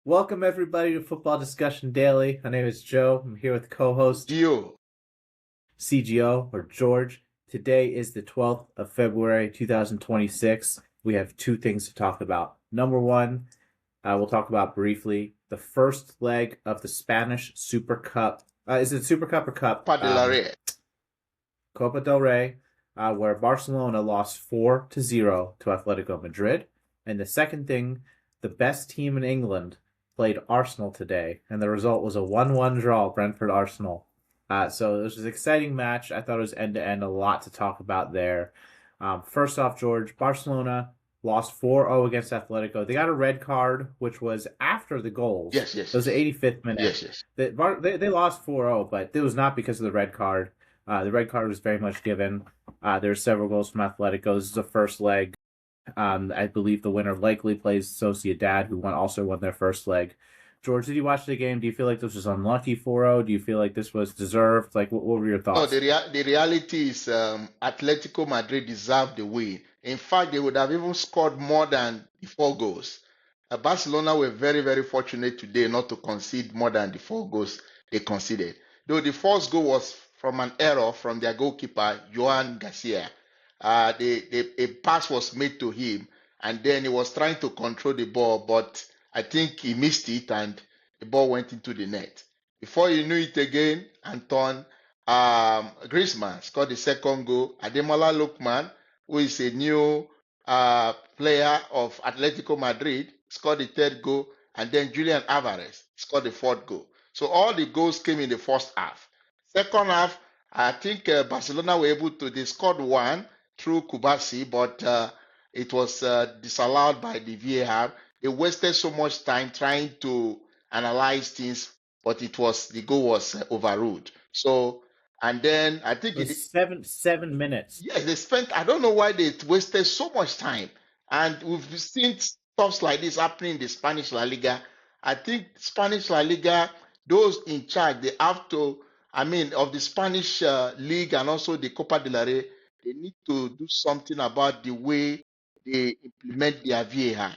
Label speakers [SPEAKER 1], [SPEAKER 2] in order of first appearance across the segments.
[SPEAKER 1] Welcome everybody to Football Discussion Daily. My name is Joe. I'm here with co-host
[SPEAKER 2] Gio.
[SPEAKER 1] CGO or George. Today is the 12th of February 2026. We have two things to talk about. Number one, we'll talk about briefly the first leg of the Spanish Super Cup. Is it Super Cup or Cup?
[SPEAKER 2] Copa de la Rey.
[SPEAKER 1] Copa del Rey, where Barcelona lost 4-0 to Atletico Madrid. And the second thing, the best team in England played Arsenal today, and the result was a 1-1 draw, Brentford-Arsenal. So this was an exciting match. I thought it was end-to-end, a lot to talk about there. First off, George, Barcelona lost 4-0 against Atletico. They got a red card, which was after the goals.
[SPEAKER 2] Yes.
[SPEAKER 1] It was the 85th minute.
[SPEAKER 2] Yes.
[SPEAKER 1] They lost 4-0, but it was not because of the red card. The red card was very much given. There were several goals from Atletico. This is the first leg. I believe the winner likely plays Sociedad, who also won their first leg. George, did you watch the game? Do you feel like this was unlucky 4-0? Do you feel like this was deserved? Like, what were your thoughts?
[SPEAKER 2] No, the reality is Atletico Madrid deserved the win. In fact, they would have even scored more than the 4 goals. Barcelona were very, very fortunate today not to concede more than the 4 goals they conceded. Though the first goal was from an error from their goalkeeper, Joan Garcia. A pass was made to him, and then he was trying to control the ball, but I think he missed it, and the ball went into the net. Before you knew it again, Anton Griezmann scored the second goal. Ademola Lookman, who is a new player of Atletico Madrid, scored the third goal, and then Julian Alvarez scored the fourth goal. So all the goals came in the first half. Second half, I think Barcelona were able to, they scored one through Kubasi, but it was disallowed by the VAR. They wasted so much time trying to analyze things, but the goal was overruled. So, and then I think
[SPEAKER 1] it was 7 minutes.
[SPEAKER 2] Yes, they spent, I don't know why they wasted so much time. And we've seen stuff like this happening in the Spanish La Liga. I think Spanish La Liga, those in charge, they have to, of the Spanish league and also the Copa del Rey, they need to do something about the way they implement their VAR.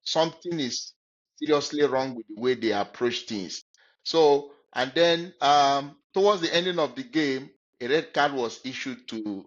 [SPEAKER 2] Something is seriously wrong with the way they approach things. So, and then towards the ending of the game, a red card was issued to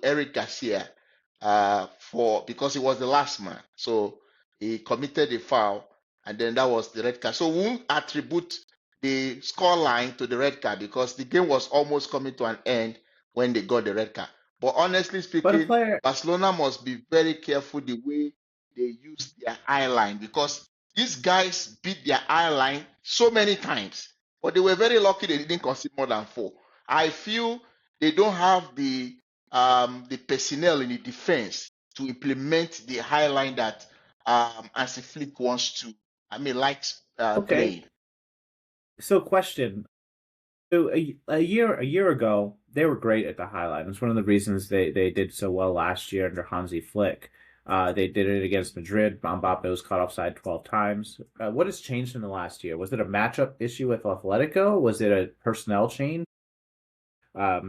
[SPEAKER 2] Eric Garcia because he was the last man. So he committed a foul, and then that was the red card. So we won't attribute the score line to the red card because the game was almost coming to an end when they got the red card. But honestly speaking, Barcelona must be very careful the way they use their eye line because these guys beat their eye line so many times. But they were very lucky they didn't concede more than 4. I feel they don't have the personnel in the defense to implement the high line that Hansi Flick wants to, likes playing.
[SPEAKER 1] So, question. So a year ago, they were great at the high line. It's one of the reasons they did so well last year under Hansi Flick. They did it against Madrid. Mbappe was caught offside 12 times. What has changed in the last year? Was it a matchup issue with Atletico? Was it a personnel change?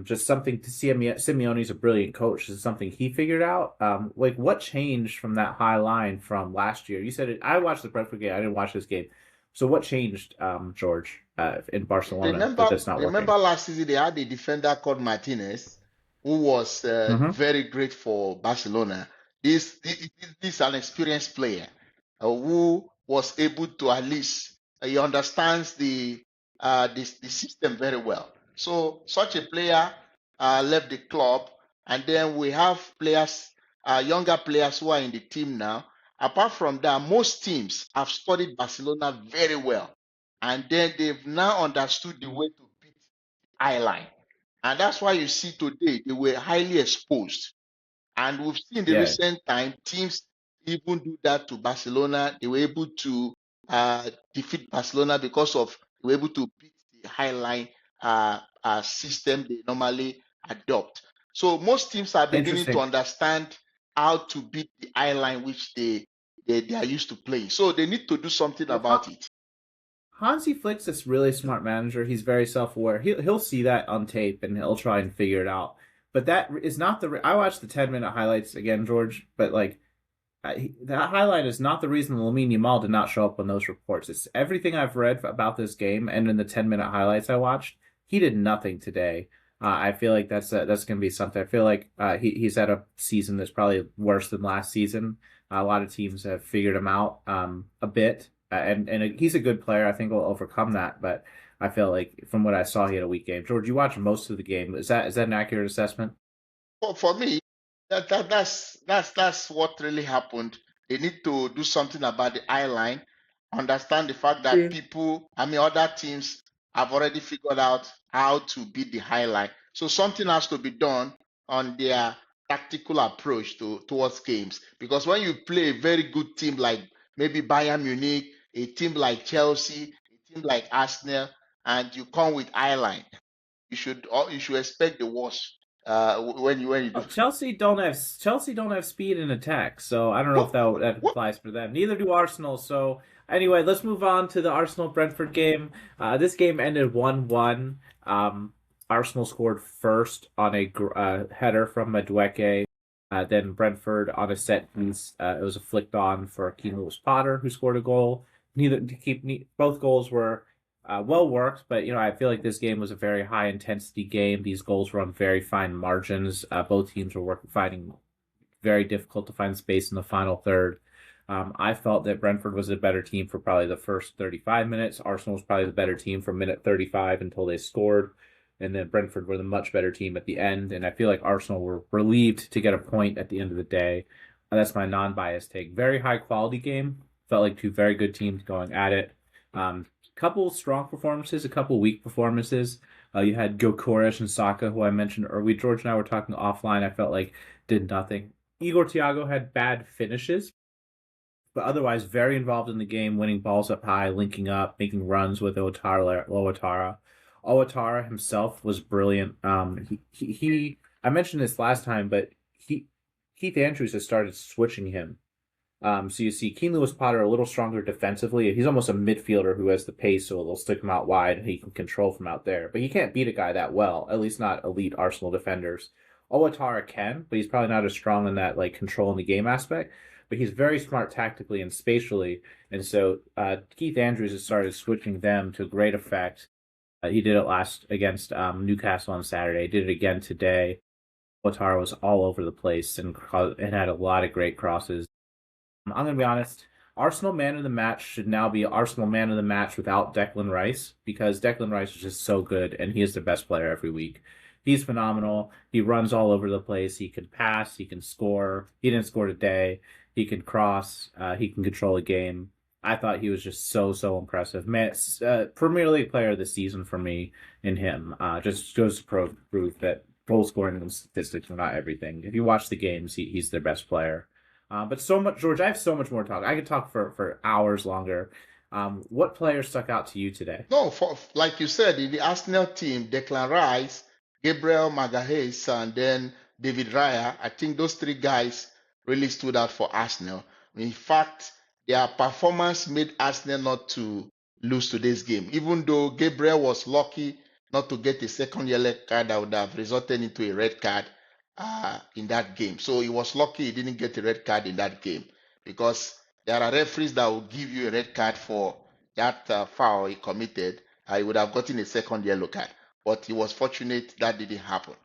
[SPEAKER 1] Just something to see. Simeone's a brilliant coach. Is it something he figured out? What changed from that high line from last year? You said it. I watched the Brentford game. I didn't watch this game. So what changed, George, in Barcelona?
[SPEAKER 2] Remember last season they had a defender called Martinez, who was very great for Barcelona. This is an experienced player who was able to at least he understands the system very well. So such a player left the club, and then we have players, younger players who are in the team now. Apart from that, most teams have studied Barcelona very well, and then they've now understood the way to beat the eye line, and that's why you see today they were highly exposed. And we've seen in the recent time teams even do that to Barcelona. They were able to defeat Barcelona because of they were able to beat the high line system they normally adopt. So most teams are beginning to understand how to beat the eye line which they are used to playing. So they need to do something about it.
[SPEAKER 1] Hansi Flick's this really smart manager. He's very self-aware. He'll see that on tape and he'll try and figure it out. But that is not I watched the 10-minute highlights again, George, but that highlight is not the reason Lamine Yamal did not show up on those reports. It's everything I've read about this game, and in the 10-minute highlights I watched, he did nothing today. I feel like that's going to be something. I feel like he's had a season that's probably worse than last season. A lot of teams have figured him out a bit, and he's a good player. I think he'll overcome that. But I feel like from what I saw, he had a weak game. George, you watched most of the game. Is that an accurate assessment?
[SPEAKER 2] For me, that's what really happened. They need to do something about the eye line, understand the fact that people, I mean, other teams have already figured out how to beat the high line. So something has to be done on their tactical approach towards games. Because when you play a very good team like maybe Bayern Munich, a team like Chelsea, a team like Arsenal, and you come with eye line, you should expect the worst when you do.
[SPEAKER 1] Oh, Chelsea don't have speed and attack, so I don't know if
[SPEAKER 2] What
[SPEAKER 1] that
[SPEAKER 2] what
[SPEAKER 1] applies for them. Neither do Arsenal. So anyway, let's move on to the Arsenal Brentford game. This game ended 1-1. Arsenal scored first on a header from Madueke. Then Brentford on a set piece. It was a flicked on for Keane Lewis Potter, who scored a goal. Both goals were well worked, but I feel like this game was a very high intensity game. These goals were on very fine margins. Both teams were finding very difficult to find space in the final third. I felt that Brentford was a better team for probably the first 35 minutes. Arsenal was probably the better team from minute 35 until they scored. And then Brentford were the much better team at the end. And I feel like Arsenal were relieved to get a point at the end of the day. That's my non biased take. Very high quality game. Felt like two very good teams going at it. Couple strong performances, a couple weak performances. You had Gyökeres and Saka, who I mentioned earlier. George and I were talking offline. I felt like did nothing. Igor Thiago had bad finishes, but otherwise very involved in the game, winning balls up high, linking up, making runs with Owatara. Owatara himself was brilliant. I mentioned this last time, but Keith Andrews has started switching him. So you see Keane Lewis Potter a little stronger defensively. He's almost a midfielder who has the pace, so they'll stick him out wide and he can control from out there. But he can't beat a guy that well, at least not elite Arsenal defenders. Owatara can, but he's probably not as strong in that like controlling the game aspect. But he's very smart tactically and spatially, and so Keith Andrews has started switching them to great effect. He did it last against Newcastle on Saturday. He did it again today. Owatara was all over the place and had a lot of great crosses. I'm going to be honest. Arsenal man of the match should now be Arsenal man of the match without Declan Rice because Declan Rice is just so good and he is the best player every week. He's phenomenal. He runs all over the place. He can pass. He can score. He didn't score today. He can cross. He can control a game. I thought he was just so impressive. Man, Premier League player of the season for me in him. Just goes to prove that goal scoring and statistics are not everything. If you watch the games, he's their best player. But so much, George. I have so much more to talk. I could talk for hours longer. What players stuck out to you today?
[SPEAKER 2] No, like you said, in the Arsenal team, Declan Rice, Gabriel Magalhaes, and then David Raya, I think those three guys really stood out for Arsenal. In fact, their performance made Arsenal not to lose today's game. Even though Gabriel was lucky not to get a second yellow card that would have resulted into a red card in that game. So he was lucky he didn't get a red card in that game because there are referees that will give you a red card for that foul he committed. He would have gotten a second yellow card, but he was fortunate that didn't happen.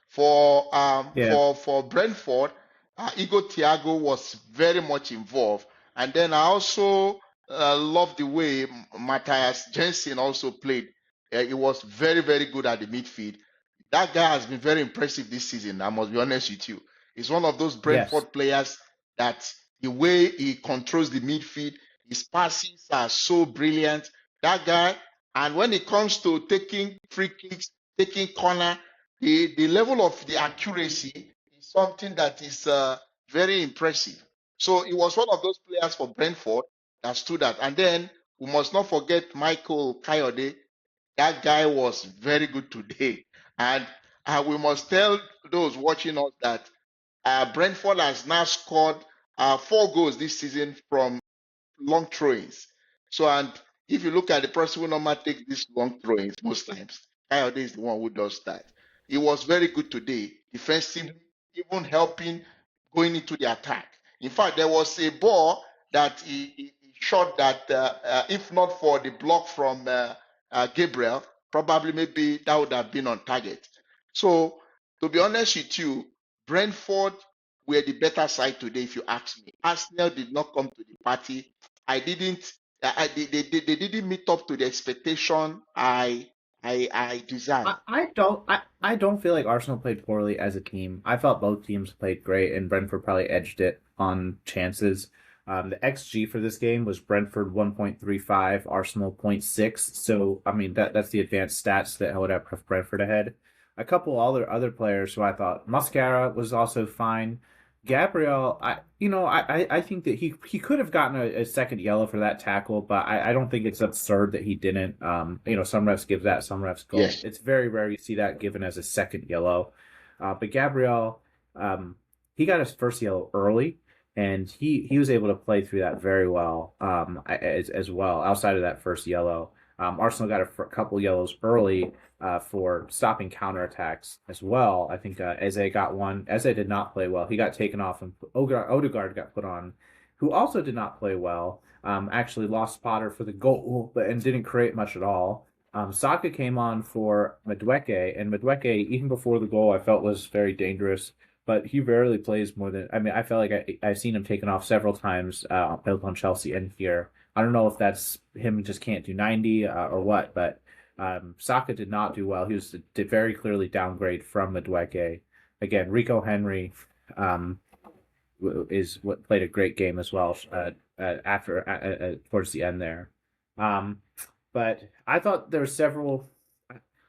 [SPEAKER 2] For
[SPEAKER 1] Yeah.
[SPEAKER 2] Brentford, Igor Thiago was very much involved, and then I also love the way Matthias Jensen also played. He was very good at the midfield. That guy has been very impressive this season. I must be honest with you. He's one of those
[SPEAKER 1] Yes.
[SPEAKER 2] Brentford players that the way he controls the midfield, his passes are so brilliant. That guy, and when it comes to taking free kicks, taking corner, the level of the accuracy is something that is very impressive. So he was one of those players for Brentford that stood out. And then we must not forget Michael Kayode. That guy was very good today. And we must tell those watching us that Brentford has now scored 4 goals this season from long throw-ins. So, and if you look at the person who normally takes these long throw-ins most times, Coyote is the one who does that. He was very good today, defensively, even helping going into the attack. In fact, there was a ball that he shot that, if not for the block from Gabriel, probably maybe that would have been on target. So, to be honest with you, Brentford were the better side today, if you ask me. Arsenal did not come to the party. I didn't. They didn't meet up to the expectation I
[SPEAKER 1] I,
[SPEAKER 2] desired.
[SPEAKER 1] I don't I don't feel like Arsenal played poorly as a team. I felt both teams played great, and Brentford probably edged it on chances. The XG for this game was Brentford 1.35, Arsenal zero point 0.6. So I mean that's the advanced stats that would have put Brentford ahead. A couple other players who I thought Mascara was also fine. Gabriel, I think that he could have gotten a second yellow for that tackle, but I don't think it's absurd that he didn't. Some refs give that, some refs don't.
[SPEAKER 2] Yes.
[SPEAKER 1] It's very rare you see that given as a second yellow. But Gabriel, he got his first yellow early, and he was able to play through that very well, as well. Outside of that first yellow, Arsenal got a couple yellows early, for stopping counterattacks as well. I think Eze got one. Eze did not play well. He got taken off, and Odegaard got put on, who also did not play well. Actually lost Potter for the goal, and didn't create much at all. Saka came on for Madueke, and Madueke, even before the goal, I felt was very dangerous. But he rarely plays more than. I mean, I felt like I've seen him taken off several times, both on Chelsea and here. I don't know if that's him just can't do 90, or what, but Saka did not do well. He was did very clearly downgrade from Madueke. Again, Rico Henry, um, is what played a great game as well, after towards the end there. Um, but I thought there were several.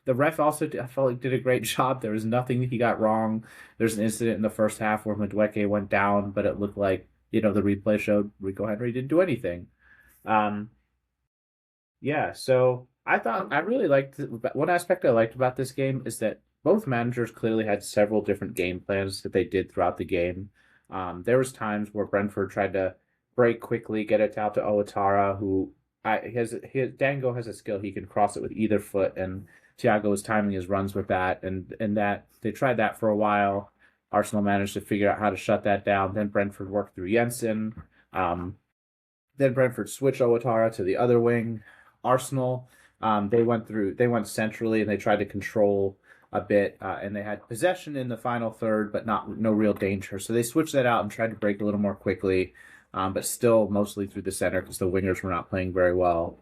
[SPEAKER 1] The ref also, I felt like, did a great job. There was nothing that he got wrong. There's an incident in the first half where Madueke went down, but it looked like, the replay showed Rico Henry didn't do anything. Um, yeah, so I thought I really liked one aspect I liked about this game is that both managers clearly had several different game plans that they did throughout the game. There was times where Brentford tried to break quickly, get it out to Owatara, who his Dango has a skill he can cross it with either foot, and Thiago was timing his runs with that, and that they tried that for a while. Arsenal managed to figure out how to shut that down. Then Brentford worked through Jensen. Um, then Brentford switched Owatara to the other wing. Arsenal, they went centrally and they tried to control a bit, and they had possession in the final third, but no real danger. So they switched that out and tried to break a little more quickly, but still mostly through the center because the wingers were not playing very well.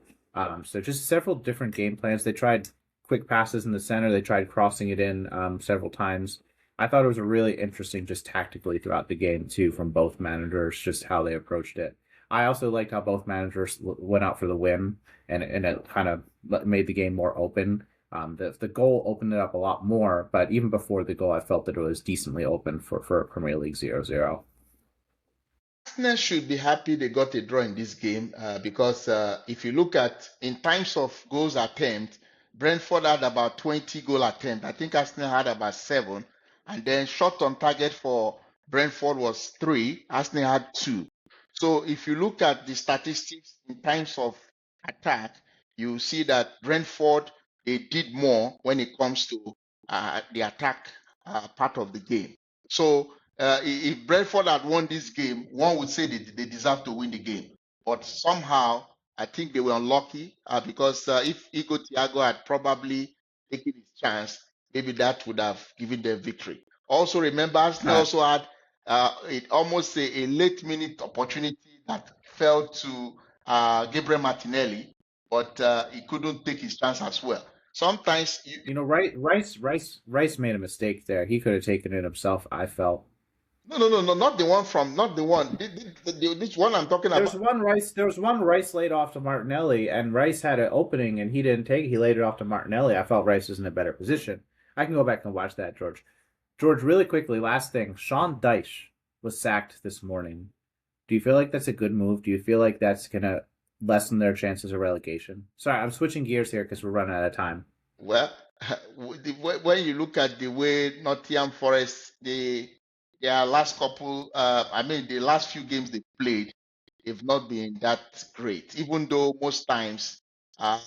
[SPEAKER 1] So just several different game plans. They tried quick passes in the center. They tried crossing it in, several times. I thought it was a really interesting, just tactically throughout the game too, from both managers, just how they approached it. I also liked how both managers went out for the win, and it kind of made the game more open. The goal opened it up a lot more, but even before the goal, I felt that it was decently open for Premier League 0-0.
[SPEAKER 2] Arsenal should be happy they got a draw in this game, because if you look at in times of goals attempt, Brentford had about 20 goal attempt. I think Arsenal had about seven, and then shot on target for Brentford was three. Arsenal had two. So if you look at the statistics in times of attack, you see that Brentford they did more when it comes to the attack part of the game. So if Brentford had won this game, one would say they deserve to win the game. But somehow, I think they were unlucky, because if Igo Thiago had probably taken his chance, maybe that would have given them victory. Also, remember, Arsenal
[SPEAKER 1] Uh,
[SPEAKER 2] also had almost a late minute opportunity that fell to Gabriel Martinelli, but he couldn't take his chance as well. Sometimes
[SPEAKER 1] Rice made a mistake there. He could have taken it himself. I felt.
[SPEAKER 2] no, not the one from, not the one. This one I'm talking about.
[SPEAKER 1] There was one Rice laid off to Martinelli, and Rice had an opening, and he didn't take it. He laid it off to Martinelli. I felt Rice was in a better position. I can go back and watch that, George. George, really quickly, last thing. Sean Dyche was sacked this morning. Do you feel like that's a good move? Do you feel like that's gonna lessen their chances of relegation? Sorry, I'm switching gears here because we're running out of time.
[SPEAKER 2] Well, when you look at the way Nottingham Forest, their last couple, I mean, the last few games they played, they've not been that great. Even though most times, uh,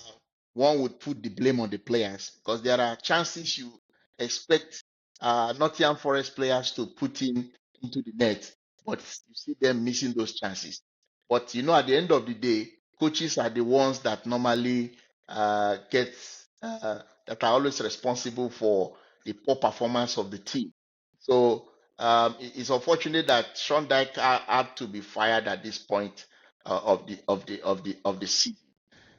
[SPEAKER 2] one would put the blame on the players because there are chances you expect Nottingham Forest players to put in into the net. but you see them missing those chances. But at the end of the day, coaches are the ones that normally get that are always responsible for the poor performance of the team. So it's unfortunate that Sean Dyche had to be fired at this point of the season.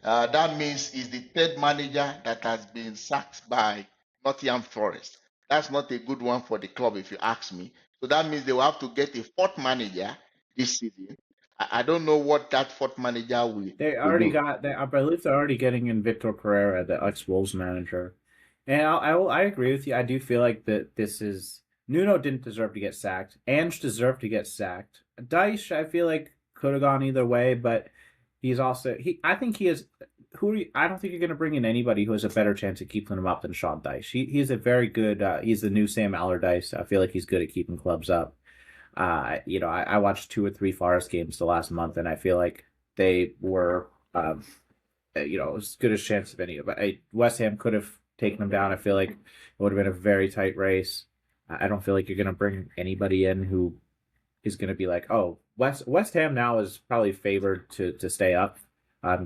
[SPEAKER 2] That means he's the third manager that has been sacked by Nottingham Forest. That's not a good one for the club, if you ask me. So that means they will have to get a fourth manager this season. I don't know what that fourth manager
[SPEAKER 1] They
[SPEAKER 2] will
[SPEAKER 1] already
[SPEAKER 2] do.
[SPEAKER 1] got. I believe they're already getting in Victor Pereira, the ex Wolves manager. And I agree with you. I do feel like that this is Nuno didn't deserve to get sacked. Ange deserved to get sacked. Dyche, I feel like could have gone either way, but he's also he. I think he is. I don't think you're going to bring in anybody who has a better chance of keeping him up than Sean Dyche. He's a very good. He's the new Sam Allardyce. I feel like he's good at keeping clubs up. I watched 2 or 3 Forest games the last month, and I feel like they were, as good a chance of any. But West Ham could have taken them down. I feel like it would have been a very tight race. I don't feel like you're going to bring anybody in who is going to be like, oh, West Ham now is probably favored to stay up,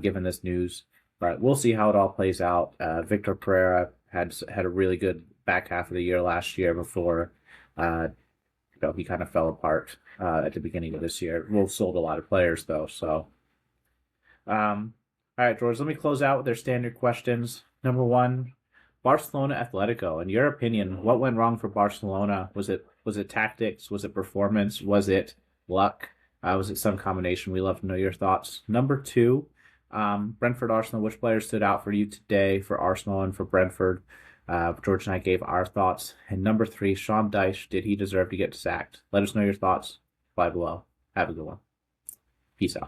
[SPEAKER 1] given this news. But we'll see how it all plays out. Victor Pereira had a really good back half of the year last year before uh, he kind of fell apart at the beginning of this year. Wolves sold a lot of players though, so all right, George. Let me close out with their standard questions. Number one, Barcelona Atletico. In your opinion, what went wrong for Barcelona? Was it tactics? Was it performance? Was it luck? Was it some combination? We love to know your thoughts. Number two, Brentford Arsenal. Which players stood out for you today for Arsenal and for Brentford? George and I gave our thoughts. And number three, Sean Dyche. Did he deserve to get sacked? Let us know your thoughts. Reply below. Have a good one. Peace out.